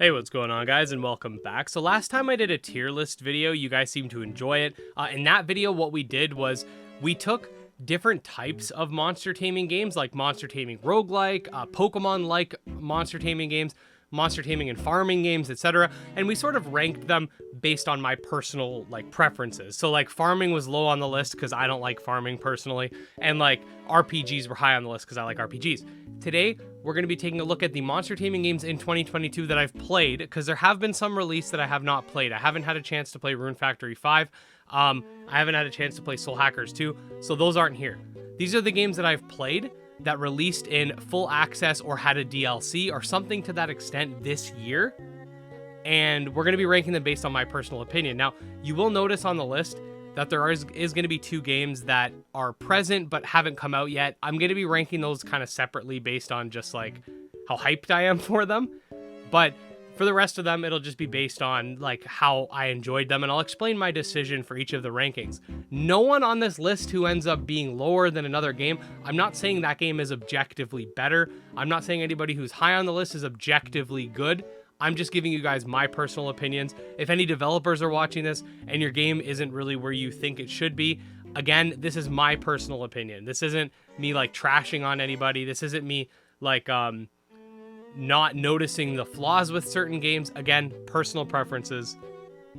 Hey, what's going on, guys, and welcome back. So last time I did a tier list video, you guys seemed to enjoy it. In that video, what we did was we took different types of monster taming games, like monster taming roguelike, Pokemon-like monster taming games, monster taming and farming games, etc. And we sort of ranked them based on my personal preferences. So farming was low on the list because I don't like farming personally, and RPGs were high on the list because I like RPGs. Today we're going to be taking a look at the monster taming games in 2022 that I've played, because there have been some released that I have not played. I haven't had a chance to play Rune Factory 5. I haven't had a chance to play Soul Hackers 2, so those aren't here. These are the games that I've played that released in full access or had a DLC or something to that extent this year, and we're going to be ranking them based on my personal opinion. Now, you will notice on the list that there is going to be two games that are present but haven't come out yet. I'm going to be ranking those kind of separately based on just how hyped I am for them, but for the rest of them, it'll just be based on how I enjoyed them, and I'll explain my decision for each of the rankings. No one on this list who ends up being lower than another game, I'm not saying that game is objectively better. I'm not saying anybody who's high on the list is objectively good. I'm just giving you guys my personal opinions. If any developers are watching this and your game isn't really where you think it should be, again, this is my personal opinion. This isn't me trashing on anybody. This isn't me not noticing the flaws with certain games. Again, personal preferences.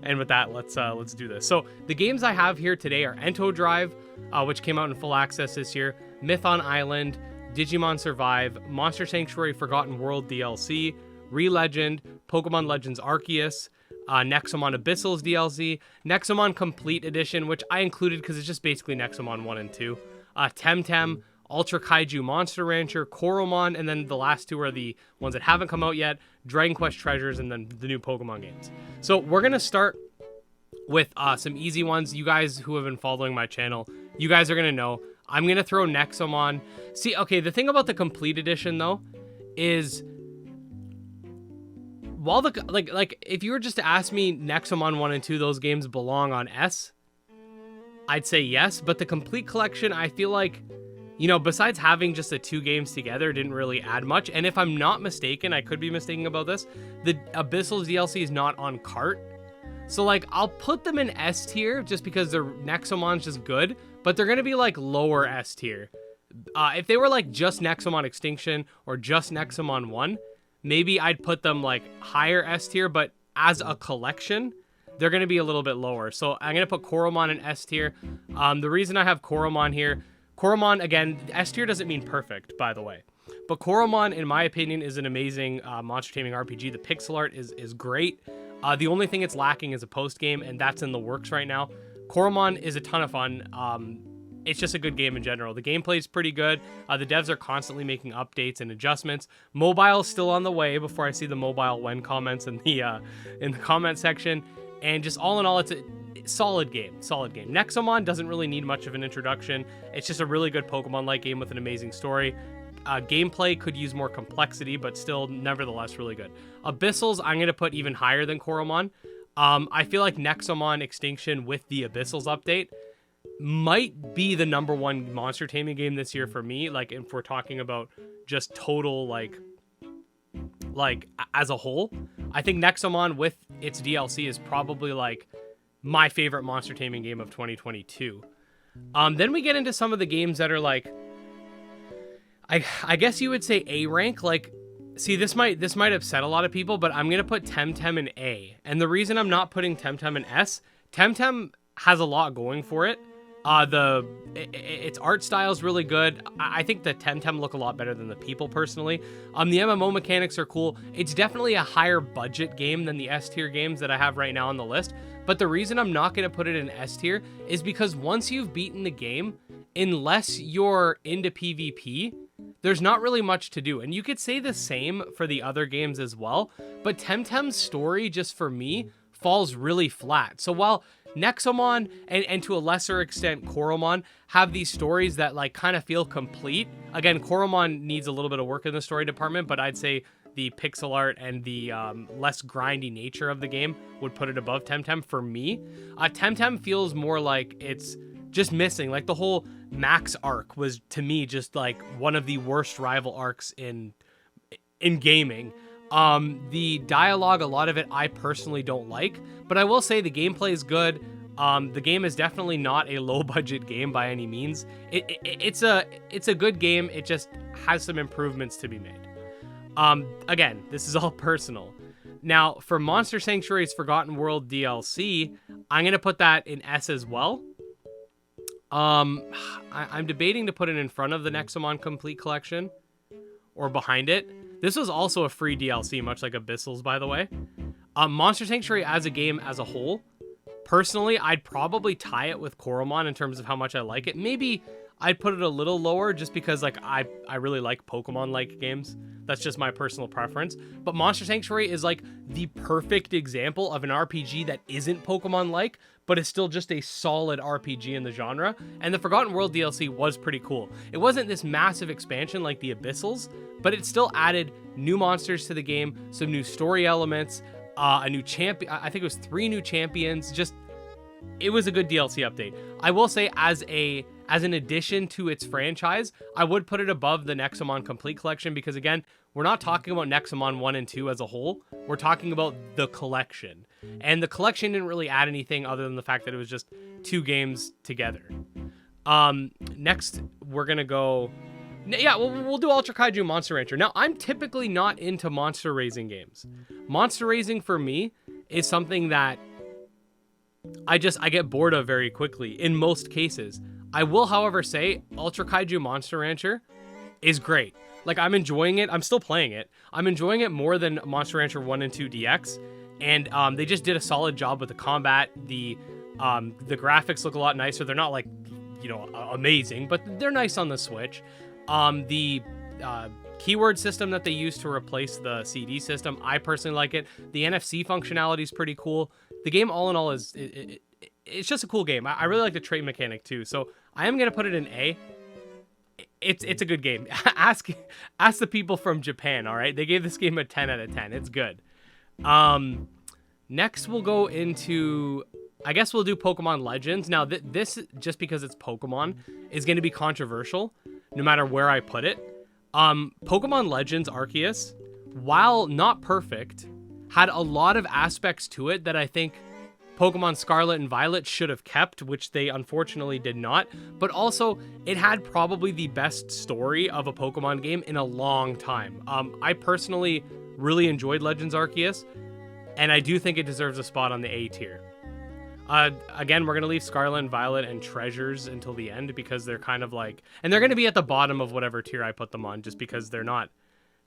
And with that, let's do this. So the games I have here today are Ento Drive, which came out in full access this year, Mython Island, Digimon Survive, Monster Sanctuary Forgotten World DLC, Re-Legend, Pokemon Legends Arceus, Nexomon Abyssals DLC, Nexomon Complete Edition, which I included because it's just basically Nexomon 1 and 2, Temtem, Ultra Kaiju Monster Rancher, Coromon, and then the last two are the ones that haven't come out yet, Dragon Quest Treasures, and then the new Pokemon games. So we're going to start with some easy ones. You guys who have been following my channel, you guys are going to know. I'm going to throw Nexomon. See, okay, the thing about the Complete Edition, though, is while if you were just to ask me Nexomon 1 and 2, those games belong on S, I'd say yes, but the Complete Collection, I feel like, besides having just the two games together, didn't really add much. And if I'm not mistaken, I could be mistaken about this, the Abyssals DLC is not on cart. So I'll put them in S tier just because their Nexomon's just good, but they're going to be lower S tier. If they were just Nexomon Extinction or just Nexomon 1, maybe I'd put them higher S tier, but as a collection, they're going to be a little bit lower. So I'm going to put Coromon in S tier. The reason I have Coromon here, Coromon, again, S tier doesn't mean perfect, by the way. But Coromon, in my opinion, is an amazing monster taming RPG. The pixel art is great. The only thing it's lacking is a post-game, and that's in the works right now. Coromon is a ton of fun. It's just a good game in general. The gameplay is pretty good. The devs are constantly making updates and adjustments. Mobile's still on the way before I see the mobile when comments in the comment section. And just all in all, it's a solid game. Nexomon doesn't really need much of an introduction. It's just a really good Pokemon-like game with an amazing story. Gameplay could use more complexity, but still, nevertheless, really good. Abyssals, I'm going to put even higher than Coromon. I feel like Nexomon Extinction with the Abyssals update might be the #1 monster taming game this year for me. If we're talking about just total, as a whole, I think Nexomon with its DLC is probably my favorite monster taming game of 2022. Then we get into some of the games that are I guess you would say A rank. See, this might upset a lot of people, but I'm gonna put Temtem in A. And the reason I'm not putting Temtem in S, Temtem has a lot going for it. Its art style is really good. I think the Temtem look a lot better than the people, personally. The MMO mechanics are cool. It's definitely a higher budget game than the S tier games that I have right now on the list. But the reason I'm not going to put it in S tier is because once you've beaten the game, unless you're into PvP, there's not really much to do. And you could say the same for the other games as well. But Temtem's story, just for me, falls really flat. So while Nexomon and to a lesser extent Coromon have these stories that kind of feel complete. Again, Coromon needs a little bit of work in the story department, but I'd say the pixel art and the less grindy nature of the game would put it above Temtem for me. Temtem feels more like it's just missing. The whole Max arc was, to me, just one of the worst rival arcs in gaming. The dialogue, a lot of it I personally don't like, but I will say the gameplay is good. The game is definitely not a low budget game by any means. It's a good game. It just has some improvements to be made. Again, this is all personal. Now, for Monster Sanctuary's Forgotten World DLC, I'm going to put that in S as well. I'm debating to put it in front of the Nexomon Complete Collection or behind it. This was also a free DLC, much like Abyssals, by the way. Monster Sanctuary as a game as a whole, personally, I'd probably tie it with Coromon in terms of how much I like it. Maybe I'd put it a little lower just because like I really like Pokemon-like games. That's just my personal preference. But Monster Sanctuary is like the perfect example of an RPG that isn't Pokemon-like, but is still just a solid RPG in the genre. And the Forgotten World DLC was pretty cool. It wasn't this massive expansion like the Abyssals, but it still added new monsters to the game, some new story elements, a new champion. I think it was 3 new champions. Just, it was a good DLC update. I will say as an addition to its franchise, I would put it above the Nexomon Complete Collection because, again, we're not talking about Nexomon 1 and 2 as a whole. We're talking about the collection. And the collection didn't really add anything other than the fact that it was just 2 games together. Next, we're going to go... Yeah, we'll do Ultra Kaiju Monster Rancher. Now, I'm typically not into monster raising games. Monster raising, for me, is something that I get bored of very quickly, in most cases. I will, however, say Ultra Kaiju Monster Rancher is great. Like, I'm enjoying it. I'm still playing it. I'm enjoying it more than Monster Rancher 1 and 2 DX. And they just did a solid job with the combat. The graphics look a lot nicer. They're not, like, you know, amazing, but they're nice on the Switch. The keyword system that they use to replace the CD system, I personally like it. The NFC functionality is pretty cool. The game, all in all, it's just a cool game. I really like the trade mechanic too. So I am going to put it in A. It's a good game. Ask the people from Japan, all right? They gave this game a 10 out of 10. It's good. Next we'll go into, I guess we'll do Pokemon Legends. Now this, just because it's Pokemon, is going to be controversial no matter where I put it. Pokemon Legends Arceus, while not perfect, had a lot of aspects to it that I think Pokemon Scarlet and Violet should have kept, which they unfortunately did not. But also, it had probably the best story of a Pokemon game in a long time. I personally really enjoyed Legends Arceus, and I do think it deserves a spot on the A tier. Again, we're going to leave Scarlet and Violet and Treasures until the end because they're kind of like... And they're going to be at the bottom of whatever tier I put them on just because they're not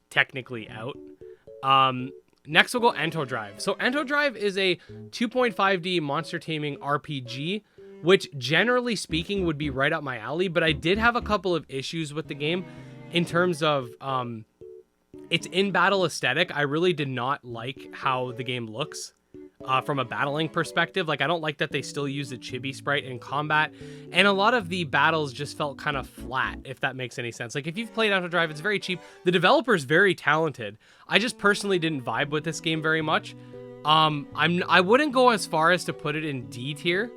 technically out. Next, we'll go Ento Drive. So Ento Drive is a 2.5D monster taming RPG, which generally speaking would be right up my alley, but I did have a couple of issues with the game in terms of its in-battle aesthetic. I really did not like how the game looks from a battling perspective. Like, I don't like that they still use the chibi sprite in combat, and a lot of the battles just felt kind of flat, if that makes any sense. Like, if you've played Ento Drive, it's very cheap. The developer's very talented. I just personally didn't vibe with this game very much. I wouldn't go as far as to put it in D tier.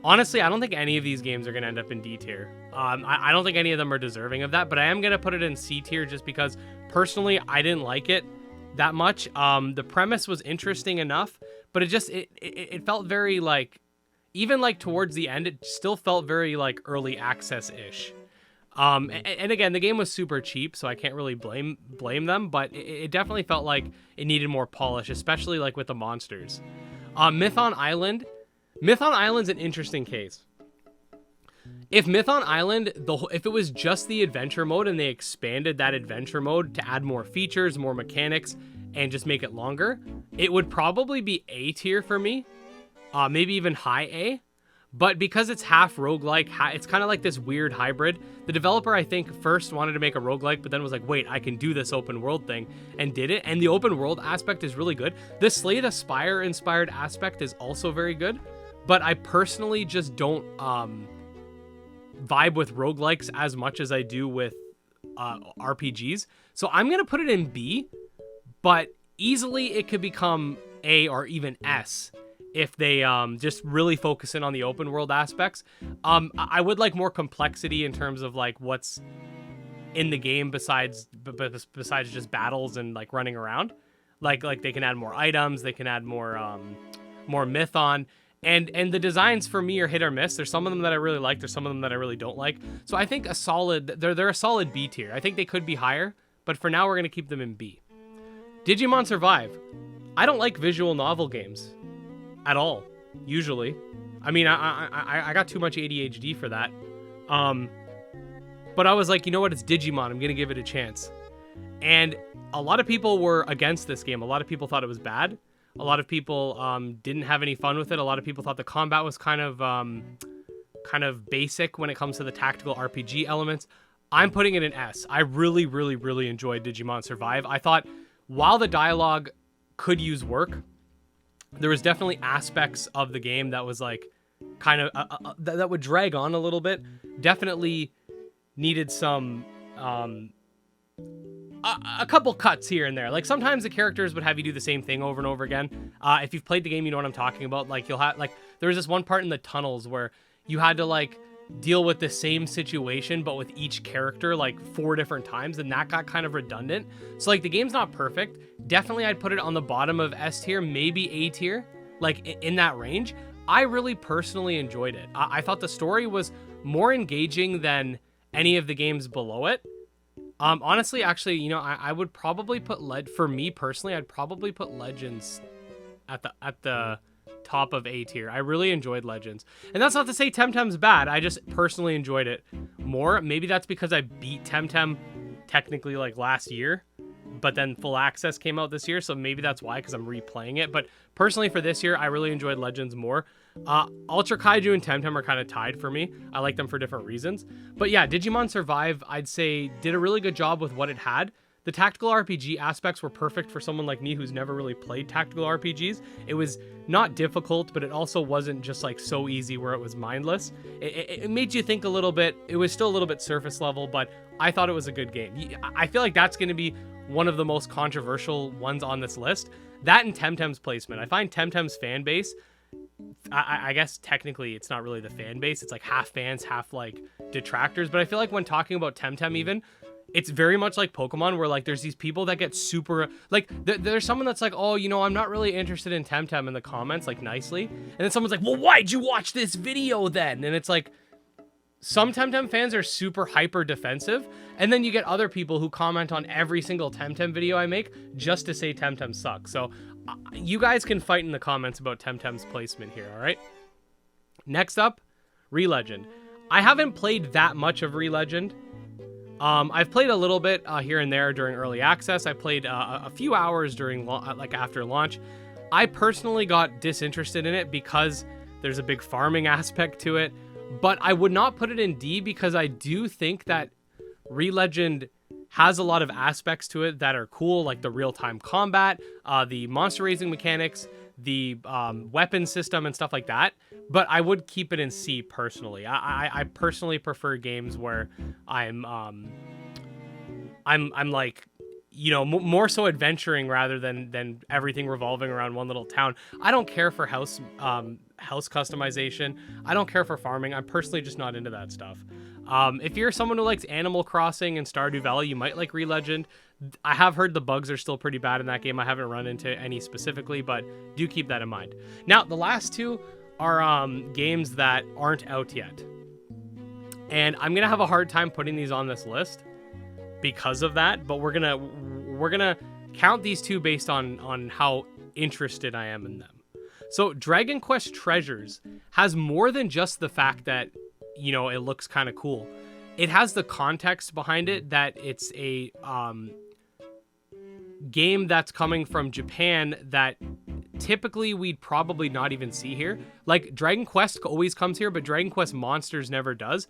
Honestly, I don't think any of these games are going to end up in D tier. I don't think any of them are deserving of that, but I am going to put it in C tier just because, personally, I didn't like it that much. The premise was interesting enough, but it felt very, like, even, like, towards the end, it still felt very, like, early access-ish. And again, the game was super cheap, so I can't really blame them, but it definitely felt like it needed more polish, especially, like, with the monsters. Mython Island's an interesting case. If Mython Island, if it was just the adventure mode and they expanded that adventure mode to add more features, more mechanics, and just make it longer, it would probably be A tier for me, maybe even high A. But because it's half roguelike, it's kind of like this weird hybrid. The developer, I think, first wanted to make a roguelike, but then was like, wait, I can do this open world thing, and did it. And the open world aspect is really good. The Slay the Spire inspired aspect is also very good, but I personally just don't vibe with roguelikes as much as I do with RPGs. So I'm going to put it in B, but easily it could become A or even S if they just really focus in on the open world aspects. I would like more complexity in terms of, like, what's... in the game besides just battles and like running around. Like they can add more items, they can add more myth on. And the designs for me are hit or miss. There's some of them that I really like. There's some of them that I really don't like. So I think they're a solid B tier. I think they could be higher, but for now we're going to keep them in B. Digimon Survive. I don't like visual novel games at all, usually. I mean, I got too much ADHD for that. But I was like, you know what? It's Digimon. I'm going to give it a chance. And a lot of people were against this game. A lot of people thought it was bad. A lot of people didn't have any fun with it. A lot of people thought the combat was kind of basic when it comes to the tactical RPG elements. I'm putting it in S. I really, really, really enjoyed Digimon Survive. I thought while the dialogue could use work, there was definitely aspects of the game that was like kind of that would drag on a little bit. Definitely needed some a couple cuts here and there. Like sometimes the characters would have you do the same thing over and over again. If you've played the game, you know what I'm talking about. Like you'll have there was this one part in the tunnels where you had to like deal with the same situation but with each character like 4 different times, and that got kind of redundant. So like the game's not perfect. Definitely I'd put it on the bottom of S tier, maybe A tier, like in that range. I really personally enjoyed it. I thought the story was more engaging than any of the games below it. Honestly, actually, you know, I would probably put for me personally, I'd probably put Legends at the top of A tier. I really enjoyed Legends. And that's not to say Temtem's bad. I just personally enjoyed it more. Maybe that's because I beat Temtem technically like last year, but then Full Access came out this year, so maybe that's why, because I'm replaying it. But personally for this year, I really enjoyed Legends more. Ultra Kaiju and Temtem are kind of tied for me. I like them for different reasons. But yeah, Digimon Survive, I'd say, did a really good job with what it had. The tactical RPG aspects were perfect for someone like me who's never really played tactical RPGs. It was not difficult, but it also wasn't just like so easy where it was mindless. It made you think a little bit. It was still a little bit surface level, but I thought it was a good game. I feel like that's going to be one of the most controversial ones on this list. That and Temtem's placement. I find Temtem's fan base, I guess technically it's not really the fan base. It's like half fans, half like detractors. But I feel like when talking about Temtem even, it's very much like Pokemon where like there's these people that get super like there's someone that's like, oh, you know, I'm not really interested in Temtem in the comments, like nicely. And then someone's like, well, why'd you watch this video then? And it's like, some Temtem fans are super hyper defensive, and then you get other people who comment on every single Temtem video I make just to say Temtem sucks. So you guys can fight in the comments about Temtem's placement here, all right? Next up, Re-Legend. I haven't played that much of Re-Legend. I've played a little bit here and there during early access. I played a few hours during after launch. I personally got disinterested in it because there's a big farming aspect to it. But I would not put it in D because I do think that Re-Legend has a lot of aspects to it that are cool, like the real-time combat, the monster raising mechanics, the weapon system and stuff like that. But I would keep it in C personally. I personally prefer games where I'm like, you know, more so adventuring rather than everything revolving around one little town. I don't care for house customization. I don't care for farming. I'm personally just not into that stuff. If you're someone who likes Animal Crossing and Stardew Valley, you might like Re-Legend. I have heard the bugs are still pretty bad in that game. I haven't run into any specifically, but do keep that in mind. Now, the last two are games that aren't out yet. And I'm going to have a hard time putting these on this list because of that, but we're gonna count these two based on how interested I am in them. So Dragon Quest Treasures has more than just the fact that, you know, it looks kind of cool. It has the context behind it that it's a game that's coming from Japan that typically we'd probably not even see here. Like Dragon Quest always comes here, but Dragon Quest Monsters never does.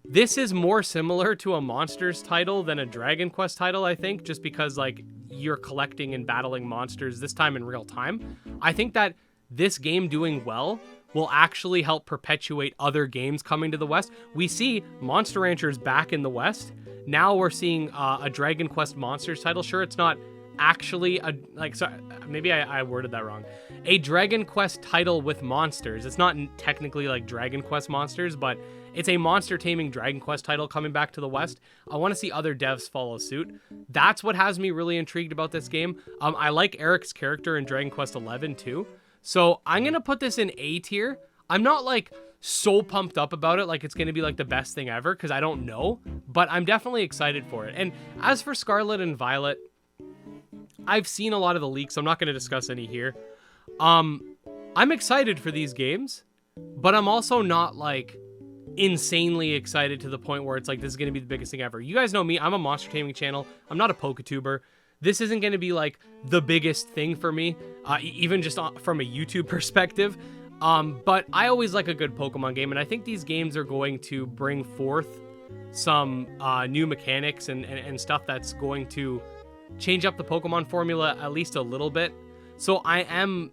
This is more similar to a Monsters title than a Dragon Quest title, I think, just because like you're collecting and battling monsters this time in real time. I think that this game doing well will actually help perpetuate other games coming to the West. We see Monster Ranchers back in the West. Now we're seeing a Dragon Quest Monsters title. Sure, it's not actually a, like, sorry, maybe I worded that wrong. A Dragon Quest title with monsters. It's not technically like Dragon Quest monsters, but it's a monster taming Dragon Quest title coming back to the West. I want to see other devs follow suit. That's what has me really intrigued about this game. I like Eric's character in Dragon Quest 11 too. So I'm going to put this in A tier. I'm not like so pumped up about it like it's going to be like the best thing ever, because I don't know, but I'm definitely excited for it. And as for Scarlet and Violet, I've seen a lot of the leaks. I'm not going to discuss any here. I'm excited for these games, but I'm also not like insanely excited to the point where it's like this is going to be the biggest thing ever. You guys know me. I'm a monster taming channel. I'm not a Pokatuber. This isn't going to be like the biggest thing for me, even just from a YouTube perspective. But I always like a good Pokemon game, and I think these games are going to bring forth some new mechanics and stuff that's going to change up the Pokemon formula at least a little bit. So I am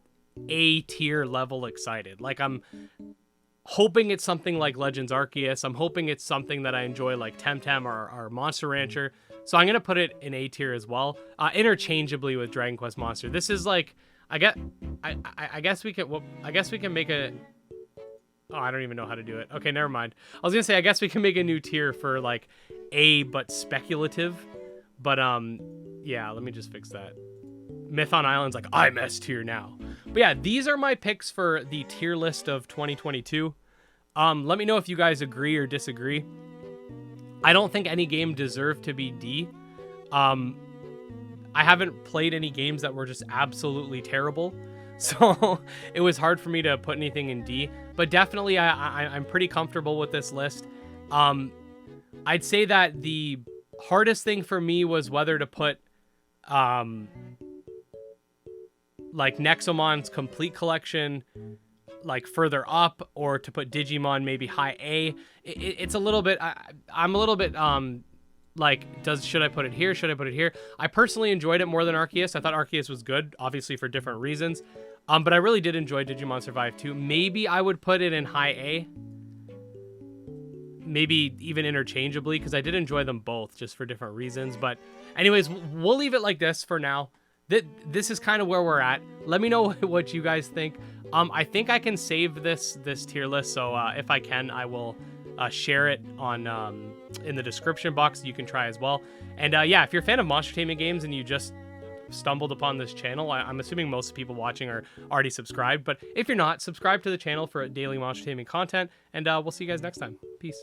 A tier level excited. Like, I'm hoping it's something like Legends Arceus. I'm hoping it's something that I enjoy like Temtem or Monster Rancher. So I'm going to put it in A tier as well, interchangeably with Dragon Quest Monster. This is like, I guess we can make a, oh, I don't even know how to do it. Okay, never mind. I was going to say, I guess we can make a new tier for like A, but speculative. But, yeah, let me just fix that. Mython Island's like, I'm S tier now. But yeah, these are my picks for the tier list of 2022. Let me know if you guys agree or disagree. I don't think any game deserved to be D. I haven't played any games that were just absolutely terrible, so it was hard for me to put anything in D. But definitely, I'm pretty comfortable with this list. I'd say that the hardest thing for me was whether to put like Nexomon's complete collection like further up, or to put Digimon maybe high A. It's a little bit, I'm a little bit like, should I put it here? Should I put it here? I personally enjoyed it more than Arceus. I thought Arceus was good, obviously for different reasons. But I really did enjoy Digimon Survive 2. Maybe I would put it in high A. Maybe even interchangeably, because I did enjoy them both just for different reasons. But anyways, we'll leave it like this for now. This is kind of where we're at. Let me know what you guys think. I think I can save this tier list, so if I can, I will share it on in the description box. You can try as well. And yeah, if you're a fan of monster taming games and you just stumbled upon this channel, I'm assuming most people watching are already subscribed. But if you're not, subscribe to the channel for daily monster taming content, and we'll see you guys next time. Peace.